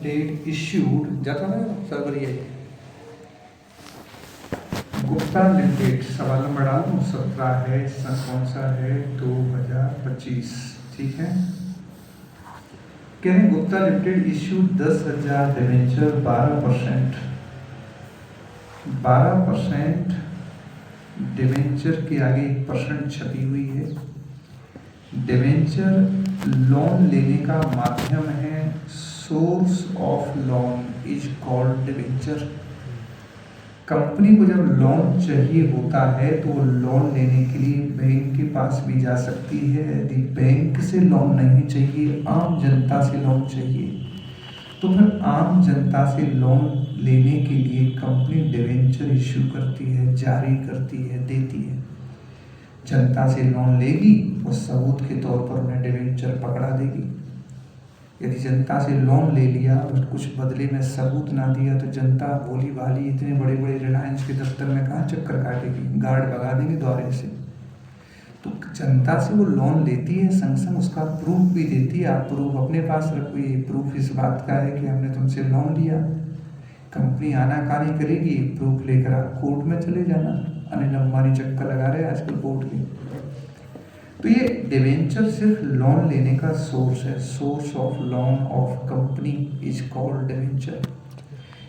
Date issued जाता है server ये गुप्ता लिमिटेड। सवाल नंबर डाल दूँ 17 है, सन कौन सा है 2025। ठीक है, कह रहे हैं Gupta limited issued 10,000 debenture 12% debenture के आगे 1% छपी हुई है। डिवेंचर लोन लेने का माध्यम है, source of loan is called debenture. Company को जब लोन चाहिए होता है तो लोन लेने के लिए बैंक के पास भी जा सकती है। यदि बैंक से लोन नहीं चाहिए, आम जनता से लोन चाहिए, तो फिर आम जनता से लोन लेने के लिए कंपनी डिवेंचर इश्यू करती है, जारी करती है, देती है। जनता से लोन लेगी और सबूत के तौर पर उन्हें डिवेंचर पकड़ा देगी। यदि जनता से लोन ले लिया और कुछ बदले में सबूत ना दिया तो जनता भोली भाली इतने बड़े बड़े रिलायंस के दफ्तर में कहाँ चक्कर काटेगी, गार्ड भगा देंगे द्वारे से। तो जनता से वो लोन लेती है, संग संग उसका प्रूफ भी देती है। आप प्रूफ अपने पास रखो, ये प्रूफ इस बात का है कि हमने तुमसे लोन लिया। कंपनी आनाकानी करेगी, प्रूफ लेकर आप कोर्ट में चले जाना। अनिल अंबानी चक्कर लगा रहे हैं आजकल कोर्ट के। तो ये डिवेंचर सिर्फ लोन लेने का सोर्स है, source of loan of company is called debenture.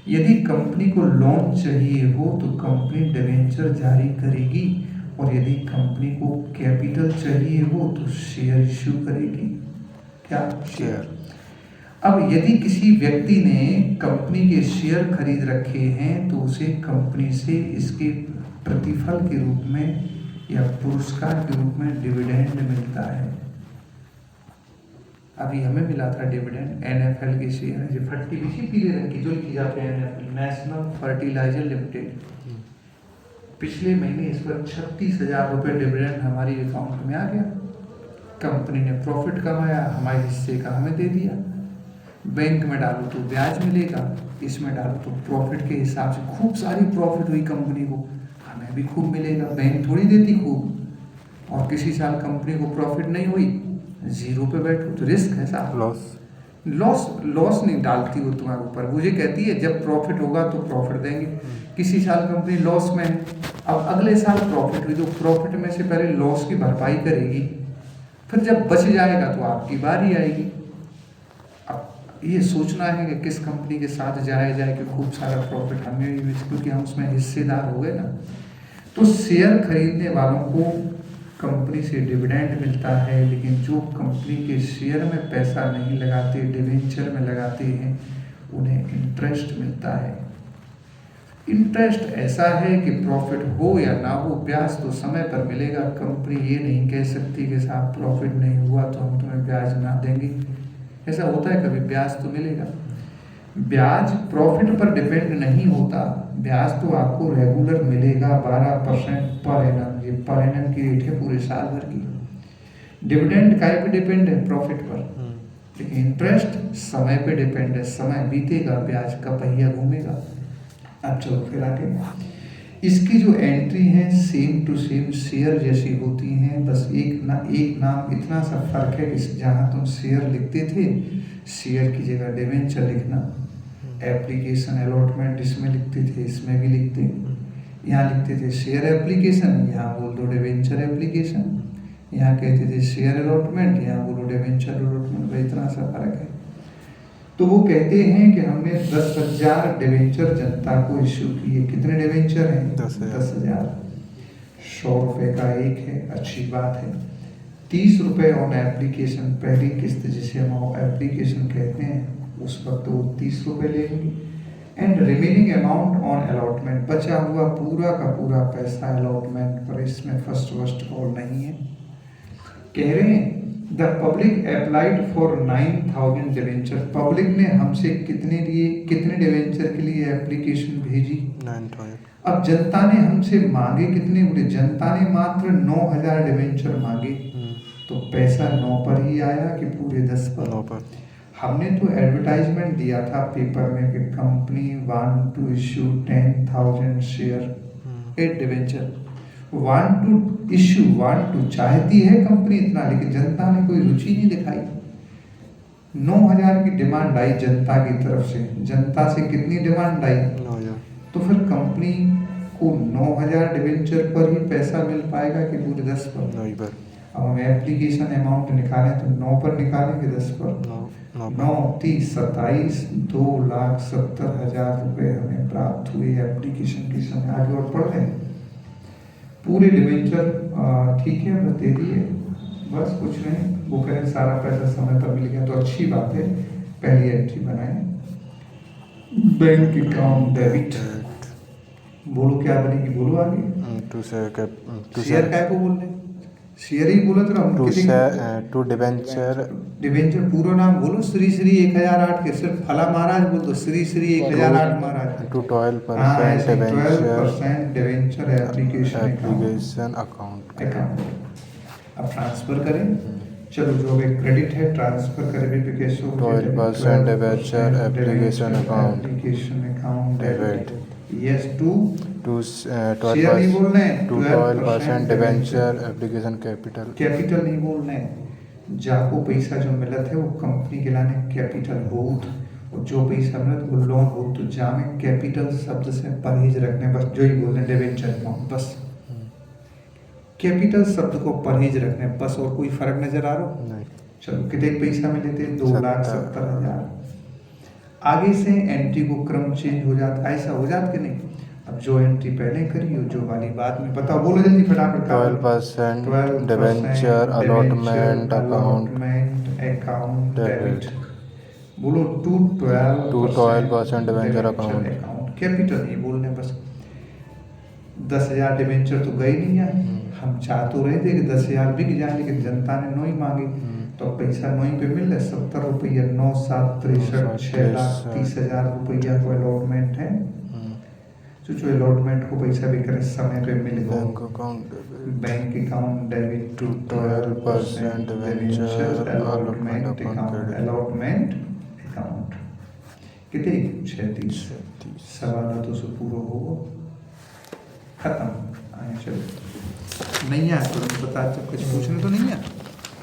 यदि कंपनी को लोन चाहिए हो तो कंपनी डिवेंचर जारी करेगी, और यदि कंपनी को कैपिटल चाहिए हो तो शेयर इश्यू करेगी। क्या? शेयर। अब यदि किसी व्यक्ति ने कंपनी के शेयर खरीद रखे हैं तो उसे कंपनी से इसके प्रतिफल के रूप में या पुरस्कार के रूप में डिविडेंड मिलता है। अभी हमें मिला था डिविडेंड, एनएफएल के शेयर है, जो फट्टी बिछी पीले रंग की जो लिखी जाते हैं एनएफएल, नेशनल फर्टिलाइजर लिमिटेड। पिछले महीने इस पर 36,000 रुपये डिविडेंड हमारी अकाउंट में आ गया। कंपनी ने प्रॉफिट कमाया, हमारे हिस्से का हमें दे दिया। बैंक में डालो तो ब्याज मिलेगा, इसमें डालो तो प्रॉफिट के हिसाब से खूब सारी प्रॉफिट हुई कंपनी को, हमें भी खूब मिलेगा। बैंक थोड़ी देती खूब। और किसी साल कंपनी को प्रॉफिट नहीं हुई, जीरो पे बैठो तो रिस्क है साहब। लॉस नहीं डालती वो तुम्हारे ऊपर, मुझे कहती है जब प्रॉफिट होगा तो प्रॉफिट देंगे। किसी साल कंपनी लॉस में है, अब अगले साल प्रॉफिट हुई तो प्रॉफिट में से पहले लॉस की भरपाई करेगी, फिर जब बच जाएगा तो आपकी बारी आएगी। अब ये सोचना है कि किस कंपनी के साथ जाया जाए कि खूब सारा प्रॉफिट हमें भी, क्योंकि हम उसमें हिस्सेदार हो गए ना। तो शेयर खरीदने वालों को कंपनी से डिविडेंड मिलता है, लेकिन जो कंपनी के शेयर में पैसा नहीं लगाते, डिवेंचर में लगाते हैं, उन्हें इंटरेस्ट मिलता है। इंटरेस्ट ऐसा है कि प्रॉफिट हो या ना हो, ब्याज तो समय पर मिलेगा। कंपनी ये नहीं कह सकती कि साहब प्रॉफिट नहीं हुआ तो हम तुम्हें ब्याज ना देंगे। ऐसा होता है कभी, ब्याज तो मिलेगा। ब्याज प्रॉफिट पर डिपेंड नहीं होता, ब्याज तो आपको रेगुलर मिलेगा 12% पर एनम। ये पर एनम की रेट है पूरे साल भर की। डिविडेंड काय पे डिपेंड है? प्रॉफिट पर। लेकिन इंटरेस्ट समय पे डिपेंड है, समय बीतेगा ब्याज का पहिया घूमेगा। अब चलो फिर आगे, इसकी जो एंट्री है सेम टू सेम शेयर जैसी होती हैं, बस एक नाम इतना सा फर्क है कि जहाँ तुम शेयर लिखते थे, शेयर की जगह डिवेंचर लिखना। एप्लीकेशन अलॉटमेंट इसमें लिखते थे, इसमें भी लिखते हैं। यहाँ लिखते थे शेयर एप्लीकेशन, यहाँ बोल दो डिवेंचर एप्लीकेशन। यहाँ कहते थे शेयर अलॉटमेंट, यहाँ बोलो डिवेंचर अलॉटमेंट। भाई इतना सा फर्क है। तो वो कहते हैं कि हमने 10,000 डिवेंचर जनता को इश्यू किए। कितने डिवेंचर हैं? 10,000। 100 रुपये का एक है, अच्छी बात है। 30 रुपये ऑन एप्लीकेशन, पहली किस्त जिसे हम एप्लीकेशन कहते हैं, उस वक्त वो 30 रुपये लेंगे। And remaining amount on allotment, बचा हुआ पूरा का पूरा पैसा अलॉटमेंट पर। इसमें फर्स्ट कॉल नहीं है। कह रहे हैं the public applied for 9,000 debenture. Public ने हमसे कितने डिवेंचर के लिए एप्लीकेशन भेजी? 9,000। अब जनता ने हमसे मांगे कितने? बोले जनता ने मात्र 9,000 डिवेंचर मांगे। तो पैसा 9 पर ही आया कि पूरे 10 पर? 9 पर। हमने तो एडवर्टाइजमेंट दिया था पेपर में कि company want to issue 10,000 share at debenture. Want to issue, want to चाहती है कंपनी इतना, लेकिन जनता ने कोई रुचि नहीं दिखाई। 9,000 की डिमांड आई जनता की तरफ से। जनता से कितनी डिमांड आई? 9,000। तो फिर कंपनी को 9,000 डिवेंचर पर ही पैसा मिल पाएगा कि पूरे 10 पर? नहीं पर। अब हम एप्लीकेशन अमाउंट निकालें तो 9 पर निकालेंगे 10 पर? 9 30 27 2,70,000 रुपये हमें प्राप्त हुए एप्लीकेशन के समय। आगे और पढ़ लें पूरे डिवेंचर। ठीक है बस दे दिए, बस कुछ नहीं। वो कहें सारा पैसा समय पर मिल गया तो अच्छी बात है। पहली एंट्री बनाए बैंक अकाउंट डेबिट। बोलो क्या बनेगी, बोलो आगे। शेयर काय को बोल रहे? शेयर ही बोला तो टू डिवेंचर। डिवेंचर पूरा नाम बोलो। श्री 1008 के सिर्फ फला महाराज बोल दो। श्री 1008 महाराज। To 12% debenture application account. अब ट्रांसफर करें। चलो जो भी क्रेडिट है ट्रांसफर करें भी कैसे? 12% debenture application account debit. Yes to 12% नहीं बोल रहे हैं। 12% डिवेंचर एप्लीकेशन कैपिटल नहीं बोल रहे हैं। जाको पैसा जो मिलत है वो कंपनी के लाने कैपिटल हो, और जो पैसा मिलत वो लोन हो। तो जा में कैपिटल शब्द से परहेज रखने, बस जो ही बोल रहे डिवेंचर अकाउंट, बस कैपिटल शब्द को परहेज रखने बस। और कोई फर्क नजर आ रहा? नहीं। चलो कितने पैसा में लेते हैं? 2,70,000। आगे से एंट्री को क्रम चेंज हो जाता, ऐसा हो जाता कि नहीं? अब जो एंट्री पहले करी हो जो वाली बाद में बताओ, बोलो जल्दी फटाफट। 12% डिवेंचर अलॉटमेंट अकाउंट डेबिट। बोलो 12% डिवेंचर अकाउंट कैपिटल नहीं बोलने बस। 10,000 डिवेंचर तो गए नहीं यार। हम चाह तो रहे थे कि 10,000 बिक जाए, लेकिन जनता ने नोई मांगी तो पैसा नोई पे मिल रहा है। 70 रुपया 9 7 63 6,30,000 रुपया को अलॉटमेंट है। जो अलॉटमेंट को पैसा भी करे समय पे मिल गया। Bank account debit to 12% debenture allotment account. कितने? 36। सवाल तो से पूरा हो खत्म। आए चलो नहीं आया तो बता, जब कुछ पूछने तो नहीं है।